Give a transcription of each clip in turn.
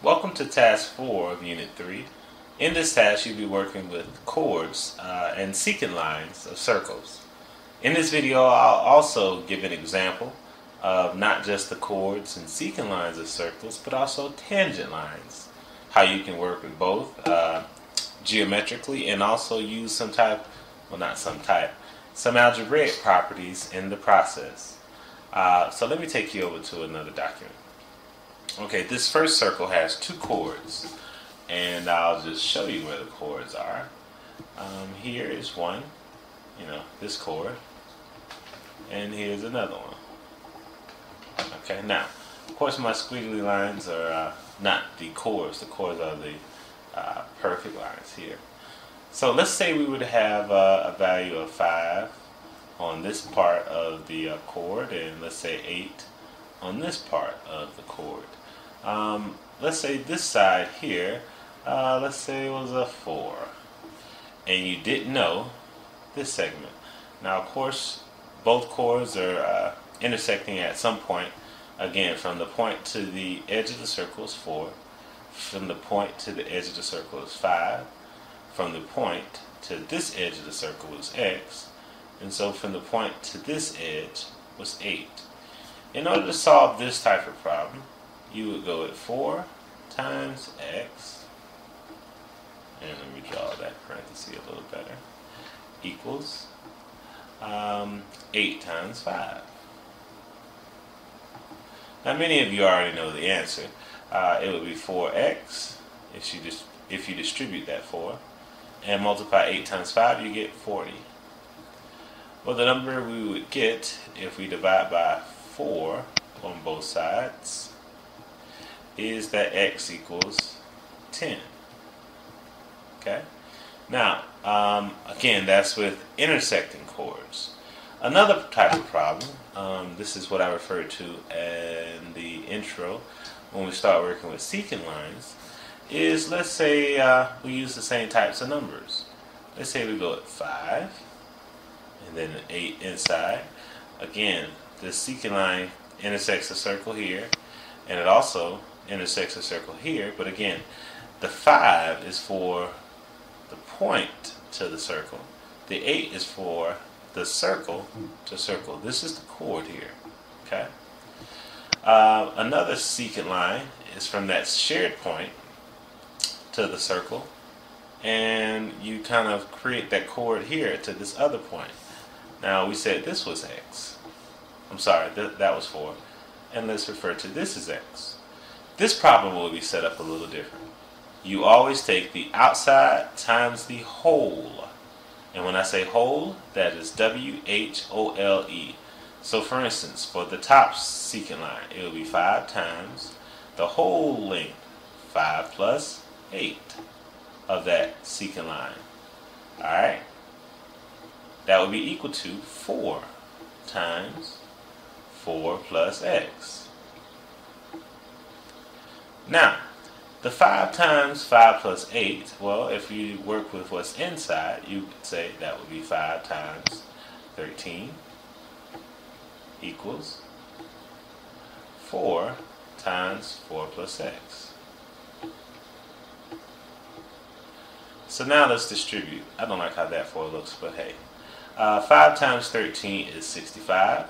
Welcome to Task 4 of Unit 3. In this task, you'll be working with chords and secant lines of circles. In this video, I'll also give an example of not just the chords and secant lines of circles, but also tangent lines. How you can work with both geometrically and also use some algebraic properties in the process. So let me take you over to another document. Okay, this first circle has two chords, and I'll just show you where the chords are. Here is one, this chord, and here's another one. Okay, now, of course my squiggly lines are not the chords. The chords are the perfect lines here. So let's say we would have a value of 5 on this part of the chord, and let's say 8 on this part of the chord. Let's say this side here, let's say it was a 4, and you didn't know this segment. Now, of course, both chords are intersecting at some point. Again, from the point to the edge of the circle is 4. From the point to the edge of the circle is 5. From the point to this edge of the circle was x. And so from the point to this edge was 8. In order to solve this type of problem, you would go at 4 times x, and let me draw that parenthesis a little better, equals 8 times 5. Now many of you already know the answer. It would be 4x if you distribute that 4, and multiply 8 times 5, you get 40. Well, the number we would get if we divide by 4 on both sides is that x equals 10. Okay? Now, again, that's with intersecting chords. Another type of problem, this is what I referred to in the intro when we start working with secant lines, is let's say we use the same types of numbers. Let's say we go at 5 and then an 8 inside. Again, this secant line intersects a circle here, and it also intersects a circle here, but again, the 5 is for the point to the circle. The 8 is for the circle to circle. This is the chord here. Okay. Another secant line is from that shared point to the circle, and you kind of create that chord here to this other point. Now we said this was x. I'm sorry, that was 4. And let's refer to this as x. This problem will be set up a little different. You always take the outside times the whole. And when I say whole, that is W-H-O-L-E. So for instance, for the top secant line, it will be 5 times the whole length, 5 plus 8 of that secant line. Alright? That would be equal to 4 times 4 plus x. Now, the 5 times 5 plus 8, well, if you work with what's inside, you could say that would be 5 times 13 equals 4 times 4 plus x. So now let's distribute. I don't like how that 4 looks, but hey. 5 times 13 is 65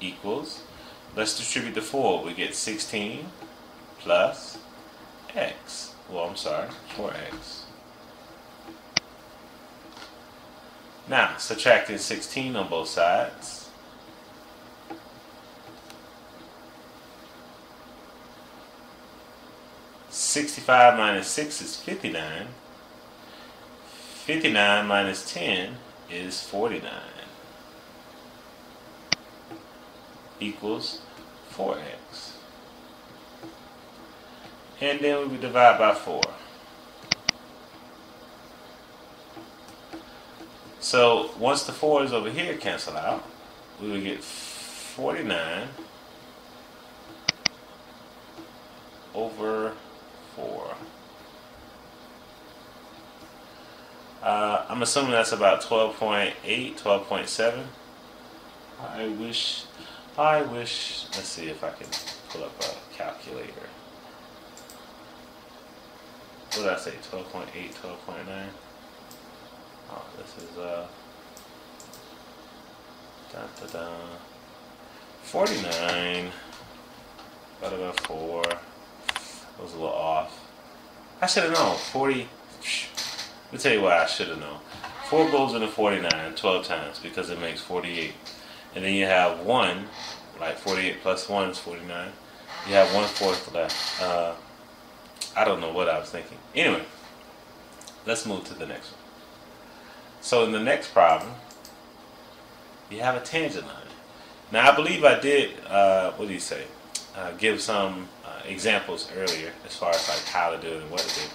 equals, let's distribute the 4. We get 16 plus x. Well, I'm sorry, 4x. Now, subtracting 16 on both sides. (65 minus 6 is 59). 59 minus 10 is 49. Equals 4x. And then we would divide by 4. So once the 4's over here cancel out, we would get 49 over 4. I'm assuming that's about 12.8, 12.7. I wish, let's see if I can pull up a calculator. What did I say? 12.8, 12.9? Oh, this is dun, dun, dun. 49. Got about 4. That was a little off. I should have known. 40. Let me tell you why I should have known. 4 goes into 49 12 times because it makes 48. And then you have 1, like 48 plus 1 is 49. You have 1/4 left. I don't know what I was thinking. Anyway, let's move to the next one. So in the next problem, you have a tangent line. Now I believe I did, what do you say, give some examples earlier as far as like how to do it and what to do.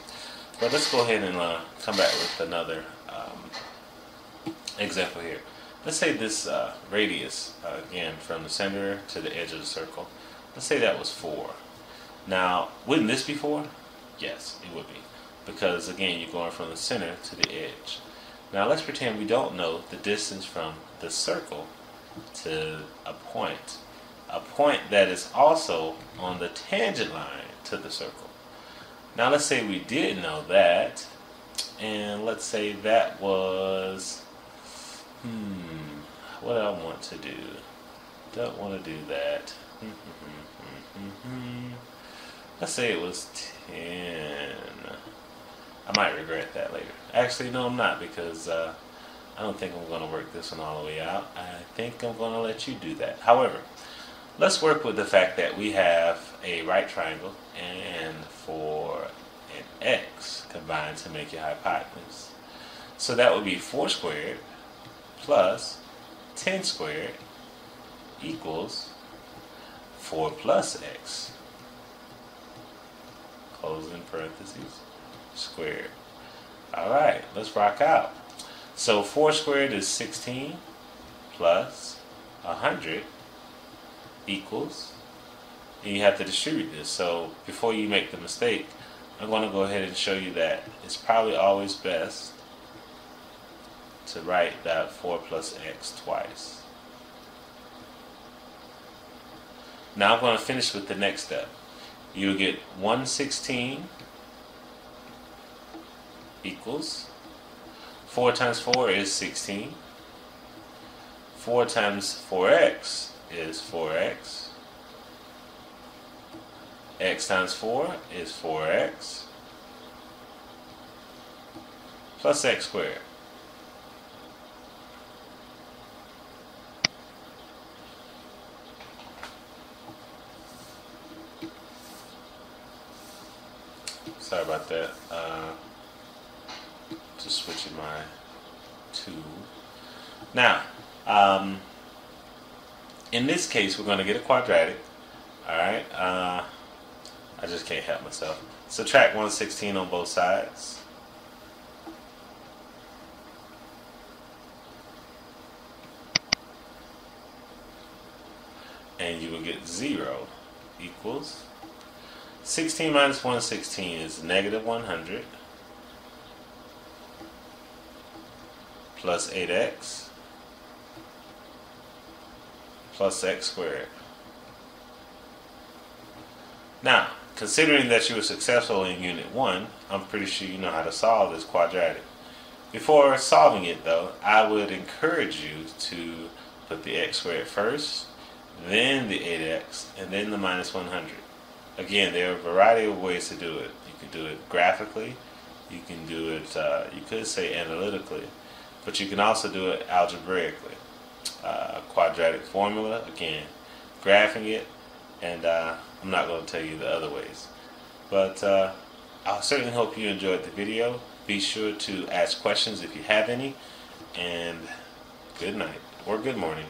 But let's go ahead and come back with another example here. Let's say this radius, again, from the center to the edge of the circle, let's say that was 4. Now, wouldn't this be 4? Yes, it would be. Because, again, you're going from the center to the edge. Now, let's pretend we don't know the distance from the circle to a point. A point that is also on the tangent line to the circle. Now, let's say we did know that. And let's say that was... what do I want to do? Don't want to do that. Let's say it was 10. I might regret that later. Actually, no, I'm not, because I don't think I'm going to work this one all the way out. I think I'm going to let you do that. However, let's work with the fact that we have a right triangle and for an x combined to make your hypotenuse. So that would be 4 squared plus 10 squared equals 4 plus x, closing parentheses, squared. Alright, let's rock out. So 4 squared is 16 plus 100 equals, and you have to distribute this. So before you make the mistake, I'm going to go ahead and show you that it's probably always best to write that 4 plus x twice. Now I'm going to finish with the next step. You'll get 116 equals 4 times 4 is 16. 4 times 4x is 4x. X times 4 is 4x plus x squared. Sorry about that. Just switching my tool. Now, in this case, we're going to get a quadratic. Alright. I just can't help myself. Subtract 116 on both sides. And you will get 0 equals 16 minus 116 is negative 100 plus 8x plus x squared. Now, considering that you were successful in Unit 1, I'm pretty sure you know how to solve this quadratic. Before solving it, though, I would encourage you to put the x squared first, then the 8x, and then the minus 100. Again, there are a variety of ways to do it. You can do it graphically, you can do it, you could say analytically, but you can also do it algebraically. Quadratic formula, again, graphing it, and I'm not going to tell you the other ways. But I certainly hope you enjoyed the video. Be sure to ask questions if you have any, and good night or good morning.